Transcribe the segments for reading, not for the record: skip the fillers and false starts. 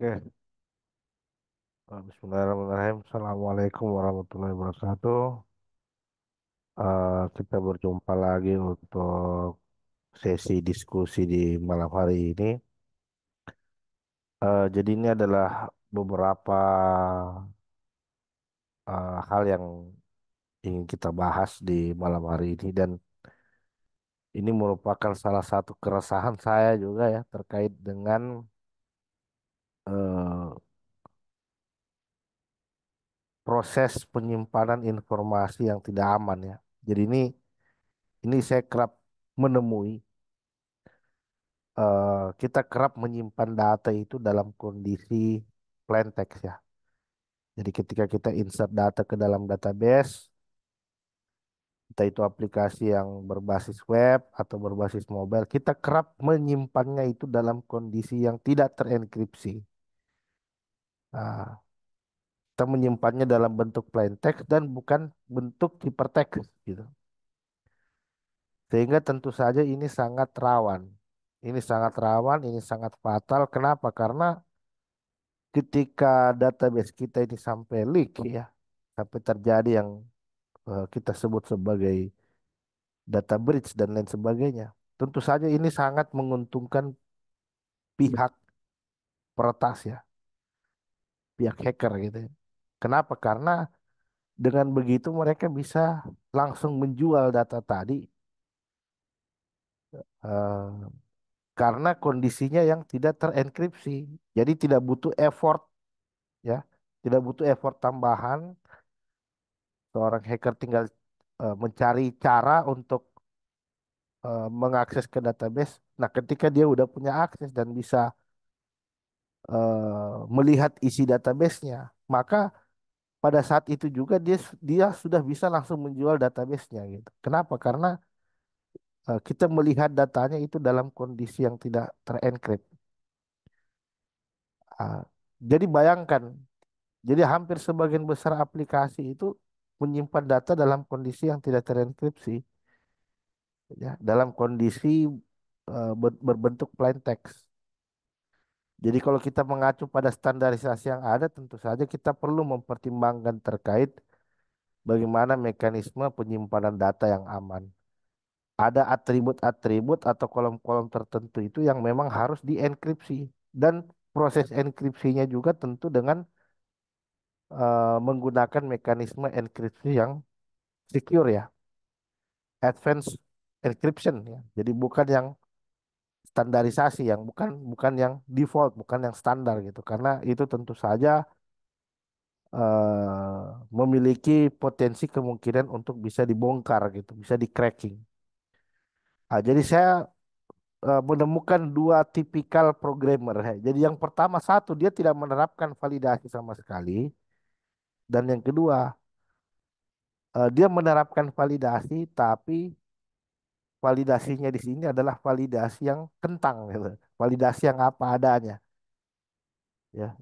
Oke, Bismillahirrahmanirrahim. Assalamualaikum warahmatullahi wabarakatuh. Kita berjumpa lagi untuk sesi diskusi di malam hari ini. Jadi ini adalah beberapa hal yang ingin kita bahas di malam hari ini dan ini merupakan salah satu keresahan saya juga ya terkait dengan eh, proses penyimpanan informasi yang tidak aman ya. Jadi ini saya kerap menemui kita kerap menyimpan data itu dalam kondisi plain text ya. Jadi ketika kita insert data ke dalam database, entah itu aplikasi yang berbasis web atau berbasis mobile, kita kerap menyimpannya itu dalam kondisi yang tidak terenkripsi. Nah, kita menyimpannya dalam bentuk plain text dan bukan bentuk hypertext gitu. Sehingga tentu saja ini sangat rawan. Ini sangat rawan, ini sangat fatal. Kenapa? Karena ketika database kita ini sampai leak ya, sampai terjadi yang kita sebut sebagai data breach dan lain sebagainya. Tentu saja ini sangat menguntungkan pihak peretas ya, pihak hacker gitu ya. Kenapa? Karena dengan begitu mereka bisa langsung menjual data tadi eh, karena kondisinya yang tidak terenkripsi. Jadi tidak butuh effort ya, tidak butuh effort tambahan. Seorang hacker tinggal mencari cara untuk mengakses ke database. Nah, ketika dia udah punya akses dan bisa melihat isi databasenya, maka pada saat itu juga dia sudah bisa langsung menjual databasenya gitu. Kenapa? Karena kita melihat datanya itu dalam kondisi yang tidak terenkrip. Ah, jadi bayangkan, jadi hampir sebagian besar aplikasi itu menyimpan data dalam kondisi yang tidak terenkripsi, ya, dalam kondisi berbentuk plain text. Jadi kalau kita mengacu pada standarisasi yang ada, tentu saja kita perlu mempertimbangkan terkait bagaimana mekanisme penyimpanan data yang aman. Ada atribut-atribut atau kolom-kolom tertentu itu yang memang harus dienkripsi. Dan proses enkripsinya juga tentu dengan menggunakan mekanisme enkripsi yang secure ya, advanced encryption ya. Jadi bukan yang standarisasi, yang bukan bukan yang default, bukan yang standar gitu. Karena itu tentu saja memiliki potensi kemungkinan untuk bisa dibongkar gitu, bisa di cracking. Ah, jadi saya menemukan dua tipikal programmer. Jadi yang pertama satu dia tidak menerapkan validasi sama sekali, dan yang kedua dia menerapkan validasi tapi validasinya di sini adalah validasi yang kentang gitu, validasi yang apa adanya. Ya,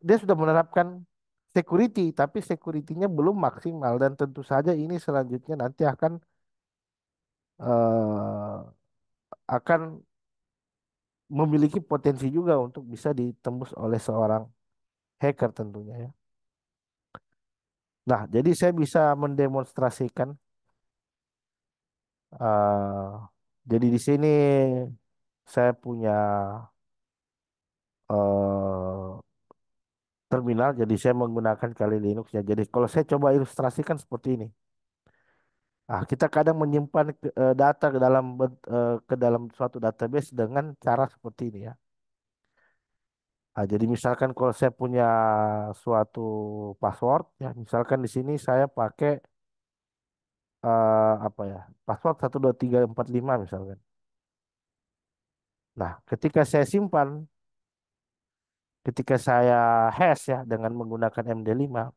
dia sudah menerapkan security tapi security-nya belum maksimal dan tentu saja ini selanjutnya nanti eh, akan memiliki potensi juga untuk bisa ditembus oleh seorang hacker tentunya ya. Nah, jadi saya bisa mendemonstrasikan. eh jadi di sini saya punya eh terminal. Jadi saya menggunakan Kali Linux ya. Jadi kalau saya coba ilustrasikan seperti ini. Ah, kita kadang menyimpan data ke dalam suatu database dengan cara seperti ini ya. Ah, jadi misalkan kalau saya punya suatu password ya, misalkan di sini saya pakai apa ya, password 12345 misalkan. Nah, ketika saya hash ya dengan menggunakan MD5,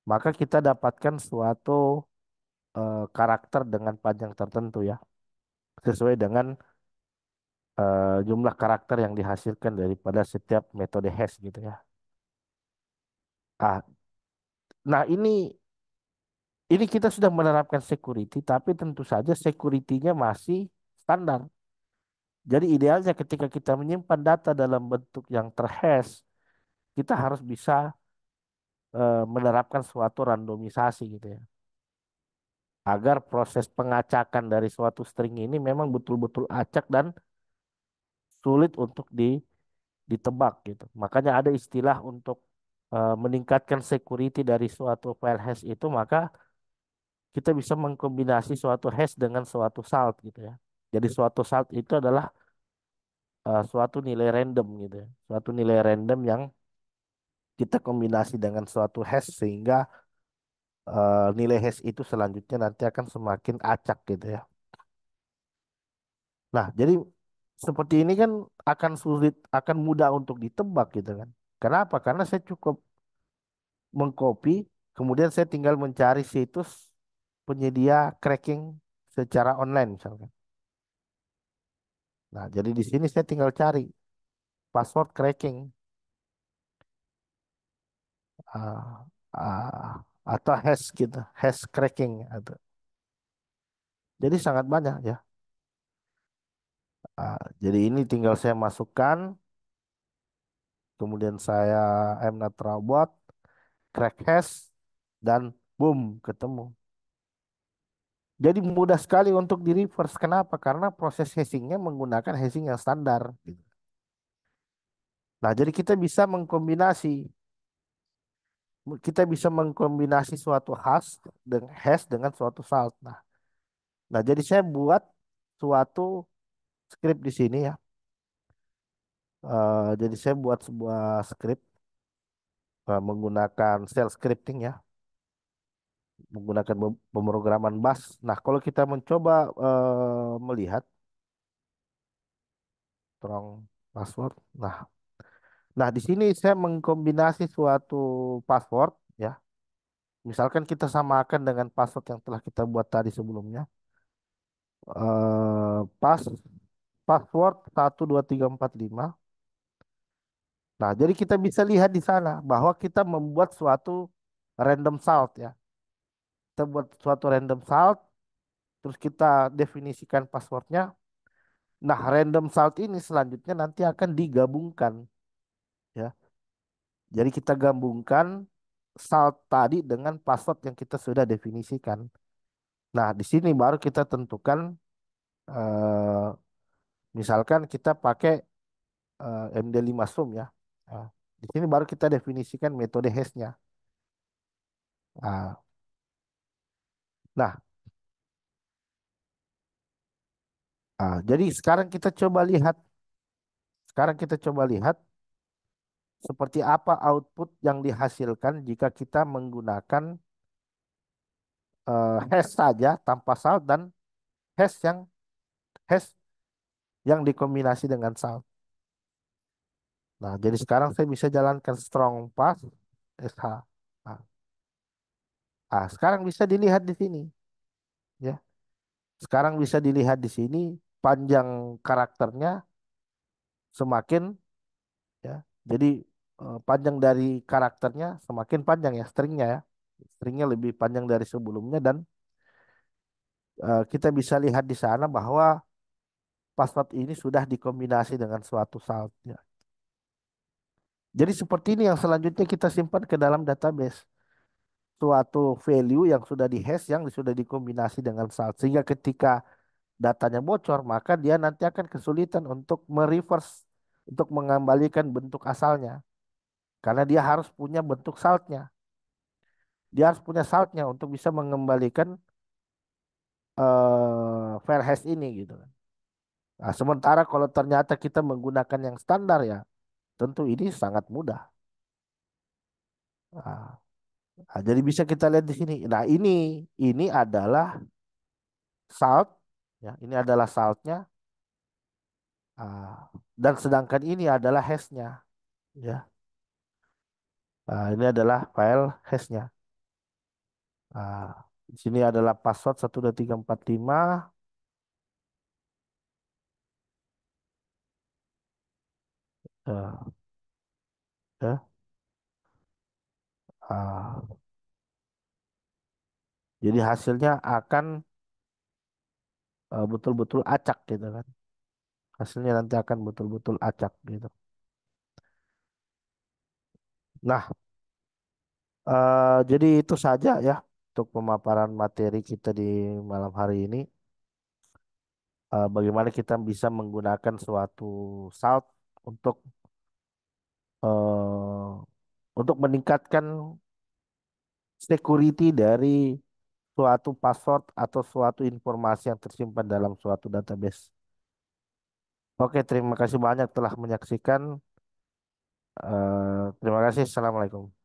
maka kita dapatkan suatu karakter dengan panjang tertentu ya, sesuai dengan jumlah karakter yang dihasilkan daripada setiap metode hash gitu ya. Ah, nah ini kita sudah menerapkan security, tapi tentu saja security-nya masih standar. Jadi idealnya ketika kita menyimpan data dalam bentuk yang terhash kita harus bisa menerapkan suatu randomisasi gitu ya. Agar proses pengacakan dari suatu string ini memang betul-betul acak dan sulit untuk ditebak gitu. Makanya ada istilah untuk meningkatkan security dari suatu file hash itu, maka kita bisa mengkombinasi suatu hash dengan suatu salt gitu ya. Jadi suatu salt itu adalah suatu nilai random gitu ya. Suatu nilai random yang kita kombinasi dengan suatu hash sehingga nilai hash itu selanjutnya nanti akan semakin acak gitu ya. Nah, jadi seperti ini kan akan sulit, akan mudah untuk ditebak gitu kan. Kenapa? Karena saya cukup mengcopy, kemudian saya tinggal mencari situs penyedia cracking secara online misalkan. Nah, jadi di sini saya tinggal cari password cracking ah, atau hash gitu, hash cracking atau. Jadi sangat banyak ya. Jadi ini tinggal saya masukkan, kemudian saya mnet robot, crack hash, dan boom, ketemu. Jadi mudah sekali untuk di reverse. Kenapa? Karena proses hashingnya menggunakan hashing yang standar, gitu. Nah, jadi kita bisa mengkombinasi suatu hash dengan suatu salt. Nah, jadi saya buat suatu script di sini ya. Jadi saya buat sebuah script menggunakan shell scripting ya, menggunakan pemrograman bash. Nah, kalau kita mencoba melihat strong password. Nah, di sini saya mengkombinasi suatu password ya. Misalkan kita samakan dengan password yang telah kita buat tadi sebelumnya. eh pas Password 12345. Nah, jadi kita bisa lihat di sana bahwa kita membuat suatu random salt ya. Kita buat suatu random salt, terus kita definisikan passwordnya. Nah, random salt ini selanjutnya nanti akan digabungkan ya. Jadi kita gabungkan salt tadi dengan password yang kita sudah definisikan. Nah, di sini baru kita tentukan, eh, misalkan kita pakai MD5 sum ya. Nah, di sini baru kita definisikan metode hashnya. Nah, nah, jadi sekarang kita coba lihat seperti apa output yang dihasilkan jika kita menggunakan hash saja tanpa salt dan hash yang hash yang dikombinasi dengan salt. Nah, jadi sekarang saya bisa jalankan strong pass SH. Nah, sekarang bisa dilihat di sini ya. Sekarang bisa dilihat di sini panjang karakternya semakin ya. Jadi panjang dari karakternya semakin panjang ya stringnya ya. Stringnya lebih panjang dari sebelumnya dan kita bisa lihat di sana bahwa password ini sudah dikombinasi dengan suatu salt ya. Jadi seperti ini yang selanjutnya kita simpan ke dalam database. Suatu value yang sudah dihash yang sudah dikombinasi dengan salt. Sehingga ketika datanya bocor, maka dia nanti akan kesulitan untuk mereverse, untuk mengembalikan bentuk asalnya. Karena dia harus punya bentuk saltnya. Dia harus punya saltnya untuk bisa mengembalikan file hash ini gitu kan. Nah, sementara kalau ternyata kita menggunakan yang standar ya, tentu ini sangat mudah. Nah, jadi bisa kita lihat di sini. Nah, ini adalah salt ya, ini adalah saltnya. Dan sedangkan ini adalah hashnya ya. Ini adalah file hashnya. Nah, di sini adalah password 12345 ya, ya. Ah, jadi hasilnya akan betul-betul acak gitu kan. Hasilnya nanti akan betul-betul acak gitu. Nah, jadi itu saja ya untuk pemaparan materi kita di malam hari ini. Bagaimana kita bisa menggunakan suatu salt untuk eh, untuk meningkatkan security dari suatu password atau suatu informasi yang tersimpan dalam suatu database. Oke, terima kasih banyak telah menyaksikan. Terima kasih. Assalamualaikum.